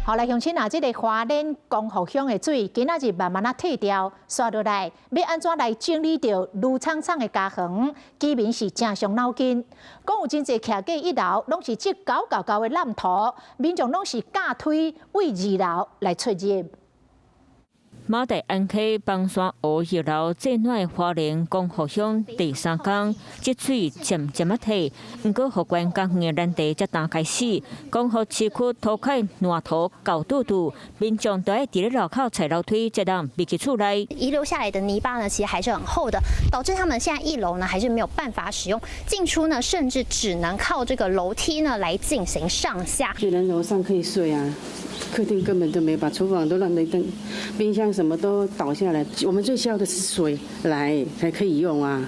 后来乡亲啊，这个花莲光复乡的水，今仔日慢慢啊退掉，刷落来，要安怎来整理掉绿苍苍的家园？居民是正伤脑筋。讲有真侪徛过一楼，拢是这高的烂土，民众拢是架推为二楼来出入。马大安溪邦山湖一楼最暖花莲光复乡第3天，积水渐渐啊退，不过福关工园的难题才刚开始。光复市区土块烂土高度度，民众都要伫咧路口踩楼梯才能避去厝内。遗留下来的泥巴呢，其实还是很厚的，导致他们现在1楼呢还是没有办法使用，进出呢甚至只能靠这个楼梯呢来进行上下。虽然楼上可以睡啊。客厅根本都没把厨房都乱得一冰箱什么都倒下来。我们最需要的是水来才可以用啊！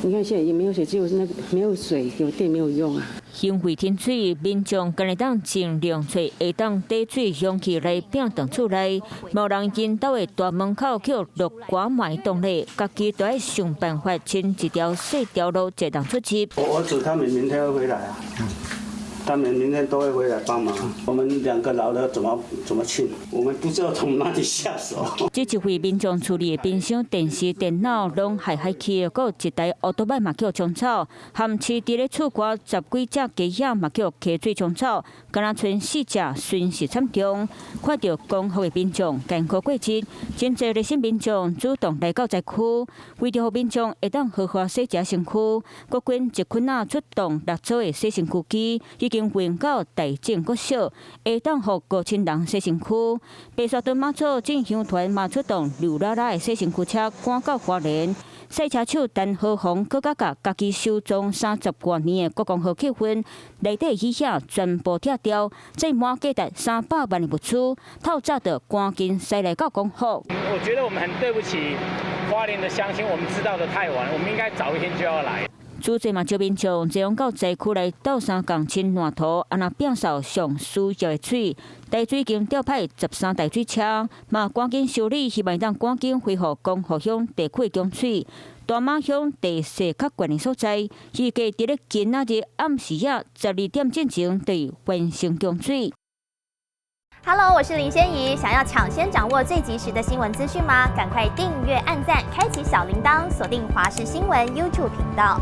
你看现在也没有水，只有那个没有水，有电没有用啊。因为天水，民众今日当尽量找下当滴水容器来并当厝内，无人因兜的大门口叫落瓜买动力，家己都要想办法寻一条细条路才当出去。我儿子他们明天会回来啊。他们明天都会回来帮忙。我们2个老的怎么清？我们不知道从哪里下手。这一回民众处理的冰箱、电视、电脑拢害去，还有一台奥多麦嘛叫冲草，含饲伫咧厝外10几只鸡仔嘛叫溪水冲草，敢若剩4只，损失惨重。看到光复的民众艰苦过节，真侪热心民众主动来到灾区，为着民众会当好好洗食身躯，国军一群啊出动6组的洗身躯机。已经运到大正国小，会当互5000人洗身躯。白沙屯马祖进香团嘛出动溜啦啦的洗身躯车赶到花莲。赛车手陈和宏搁甲家己收藏30多年的国光号气氛，内底鱼虾全部拆掉，再满价值300万的物资，透早就赶紧驶来到光复。我觉得我们很对不起花莲的乡亲，我们知道的太晚，我们应该早一天就要来。主济嘛，少民众前往到灾区来斗相共清烂土，安那摒扫上需要的水。台水已经调派13台水车，嘛赶紧修理，希望当赶紧恢复光复乡地区的供水。大马乡地势较悬的所在，预计伫咧今仔日暗时12点进前对完成供水。Hello， 我是林仙怡。想要抢先掌握最及时的新闻资讯吗？赶快订阅、按赞、开启小铃铛，锁定华视新闻 YouTube 频道。